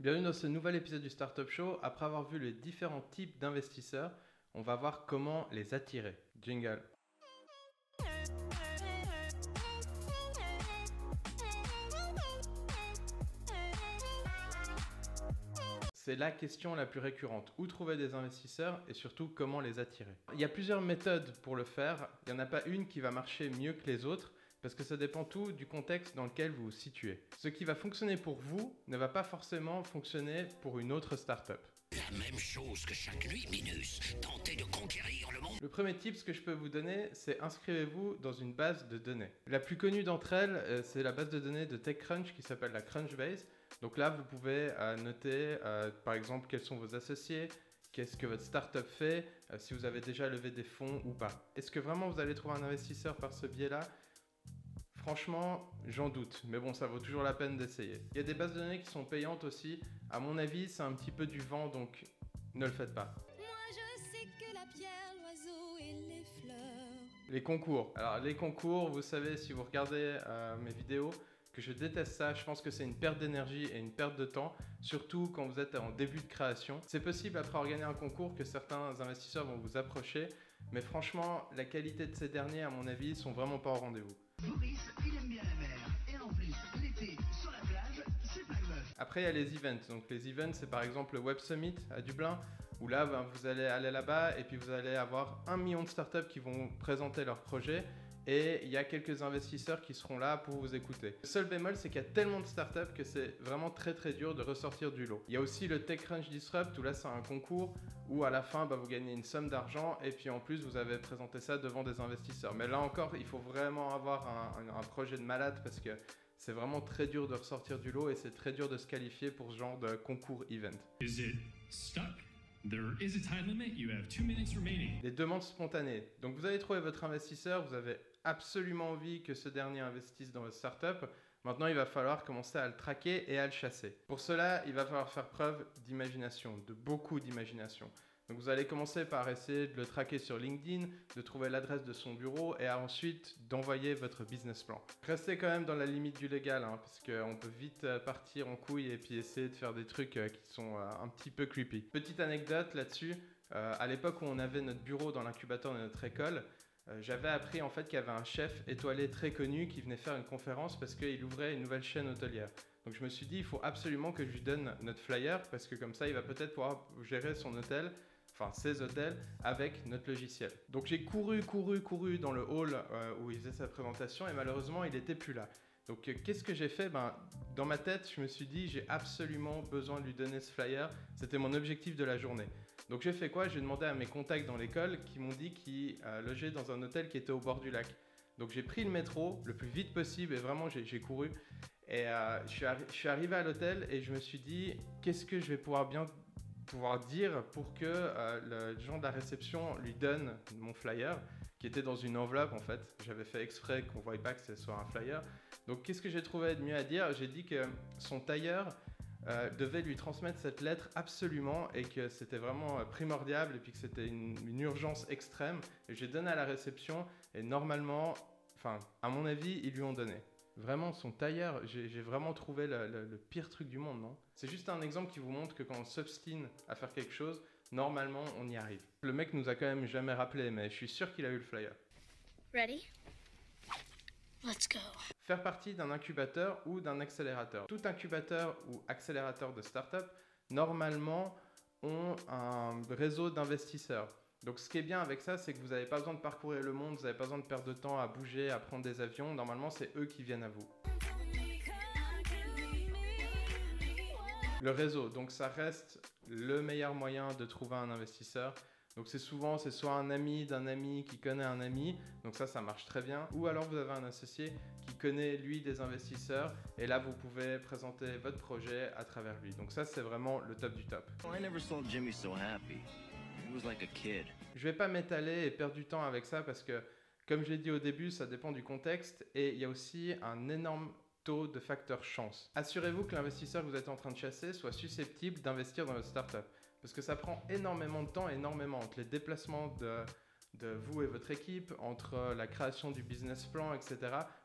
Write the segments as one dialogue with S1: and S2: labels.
S1: Bienvenue dans ce nouvel épisode du Startup Show. Après avoir vu les différents types d'investisseurs, on va voir comment les attirer. Jingle. C'est la question la plus récurrente. Où trouver des investisseurs et surtout comment les attirer? Il y a plusieurs méthodes pour le faire. Il n'y en a pas une qui va marcher mieux que les autres parce que ça dépend tout du contexte dans lequel vous vous situez. Ce qui va fonctionner pour vous ne va pas forcément fonctionner pour une autre startup.
S2: La même chose que chaque nuit, Minus. Tenter de conquérir le monde.
S1: Le premier tip que je peux vous donner, c'est inscrivez-vous dans une base de données. La plus connue d'entre elles, c'est la base de données de TechCrunch qui s'appelle la Crunchbase. Donc là, vous pouvez noter par exemple quels sont vos associés, qu'est-ce que votre startup fait, si vous avez déjà levé des fonds ou pas. Est-ce que vraiment vous allez trouver un investisseur par ce biais-là ? Franchement, j'en doute, mais bon, ça vaut toujours la peine d'essayer. Il y a des bases de données qui sont payantes aussi. À mon avis, c'est un petit peu du vent, donc ne le faites pas.
S3: Moi je sais que la pierre, l'oiseau et les fleurs.
S1: Les concours. Alors les concours, vous savez, si vous regardez mes vidéos, que je déteste ça. Je pense que c'est une perte d'énergie et une perte de temps, surtout quand vous êtes en début de création. C'est possible après organiser un concours que certains investisseurs vont vous approcher, mais franchement, la qualité de ces derniers, à mon avis, sont vraiment pas au rendez-vous.
S4: Boris, il aime bien la mer. Et en plus, l'été, sur la plage, c'est pas le meuf.
S1: Après, il y a les events. Donc les events, c'est par exemple le Web Summit à Dublin, où là, vous allez aller là-bas et puis vous allez avoir 1 million de startups qui vont présenter leurs projets. Et il y a quelques investisseurs qui seront là pour vous écouter. Le seul bémol, c'est qu'il y a tellement de startups que c'est vraiment très dur de ressortir du lot. Il y a aussi le TechCrunch Disrupt où là c'est un concours où à la fin vous gagnez une somme d'argent et puis en plus vous avez présenté ça devant des investisseurs. Mais là encore, il faut vraiment avoir un projet de malade parce que c'est vraiment très dur de ressortir du lot et c'est très dur de se qualifier pour ce genre de concours event.
S5: Is it stuck? There is a time limit. You have 2 minutes remaining.
S1: Les demandes spontanées. Donc vous allez trouver votre investisseur, vous avez absolument envie que ce dernier investisse dans votre startup. Maintenant, il va falloir commencer à le traquer et à le chasser. Pour cela, il va falloir faire preuve d'imagination, de beaucoup d'imagination. Donc vous allez commencer par essayer de le traquer sur LinkedIn, de trouver l'adresse de son bureau et ensuite d'envoyer votre business plan. Restez quand même dans la limite du légal, parce qu'on peut vite partir en couille et puis essayer de faire des trucs qui sont un petit peu creepy. Petite anecdote là-dessus, à l'époque où on avait notre bureau dans l'incubateur de notre école, j'avais appris en fait qu'il y avait un chef étoilé très connu qui venait faire une conférence parce qu'il ouvrait une nouvelle chaîne hôtelière. Donc je me suis dit, il faut absolument que je lui donne notre flyer parce que comme ça, il va peut-être pouvoir gérer son hôtel, enfin ses hôtels, avec notre logiciel. Donc j'ai couru dans le hall où il faisait sa présentation et malheureusement, il n'était plus là. Donc qu'est-ce que j'ai fait? Dans ma tête, je me suis dit, j'ai absolument besoin de lui donner ce flyer. C'était mon objectif de la journée. Donc j'ai fait quoi? J'ai demandé à mes contacts dans l'école qui m'ont dit qu'ils logeaient dans un hôtel qui était au bord du lac. Donc j'ai pris le métro le plus vite possible et vraiment j'ai couru. Et je suis arrivé à l'hôtel et je me suis dit, qu'est-ce que je vais pouvoir dire pour que le gens de la réception lui donne mon flyer qui était dans une enveloppe en fait. J'avais fait exprès qu'on ne voie pas que ce soit un flyer. Donc qu'est-ce que j'ai trouvé de mieux à dire? J'ai dit que son tailleur devait lui transmettre cette lettre absolument et que c'était vraiment primordial et puis que c'était une urgence extrême. Et j'ai donné à la réception et normalement, enfin à mon avis, ils lui ont donné. Vraiment, son tailleur, j'ai vraiment trouvé le pire truc du monde, non? C'est juste un exemple qui vous montre que quand on s'obstine à faire quelque chose, normalement, on y arrive. Le mec nous a quand même jamais rappelé, mais je suis sûr qu'il a eu le flyer.
S3: Ready? Let's go.
S1: Faire partie d'un incubateur ou d'un accélérateur. Tout incubateur ou accélérateur de start-up, normalement, ont un réseau d'investisseurs. Donc ce qui est bien avec ça, c'est que vous n'avez pas besoin de parcourir le monde, vous n'avez pas besoin de perdre de temps à bouger, à prendre des avions. Normalement, c'est eux qui viennent à vous. Le réseau, donc ça reste le meilleur moyen de trouver un investisseur. Donc c'est soit un ami d'un ami qui connaît un ami, donc ça marche très bien. Ou alors vous avez un associé qui connaît lui des investisseurs et là vous pouvez présenter votre projet à travers lui. Donc ça c'est vraiment le top du top.
S6: I never saw Jimmy so happy. He was like a kid.
S1: Je vais pas m'étaler et perdre du temps avec ça parce que comme je l'ai dit au début, ça dépend du contexte et il y a aussi un énorme taux de facteur chance. Assurez-vous que l'investisseur que vous êtes en train de chasser soit susceptible d'investir dans votre startup parce que ça prend énormément de temps, énormément entre les déplacements de vous et votre équipe, entre la création du business plan, etc.,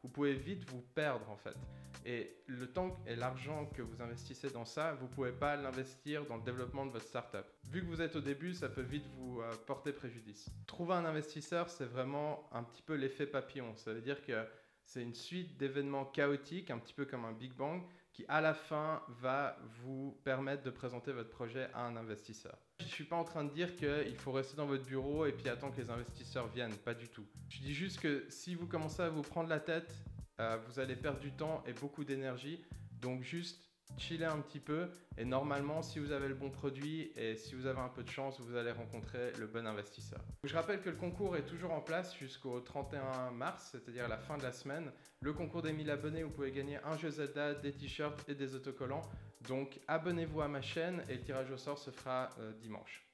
S1: vous pouvez vite vous perdre en fait. Et le temps et l'argent que vous investissez dans ça, vous ne pouvez pas l'investir dans le développement de votre startup. Vu que vous êtes au début, ça peut vite vous porter préjudice. Trouver un investisseur, c'est vraiment un petit peu l'effet papillon. Ça veut dire que c'est une suite d'événements chaotiques, un petit peu comme un Big Bang, qui à la fin va vous permettre de présenter votre projet à un investisseur. Je ne suis pas en train de dire qu'il faut rester dans votre bureau et puis attendre que les investisseurs viennent, pas du tout. Je dis juste que si vous commencez à vous prendre la tête, vous allez perdre du temps et beaucoup d'énergie. Donc juste chiller un petit peu et normalement si vous avez le bon produit et si vous avez un peu de chance, vous allez rencontrer le bon investisseur. Je rappelle que le concours est toujours en place jusqu'au 31 mars, c'est-à-dire la fin de la semaine. Le concours des 1000 abonnés, vous pouvez gagner un jeu Zelda, des t-shirts et des autocollants. Donc abonnez-vous à ma chaîne et le tirage au sort se fera dimanche.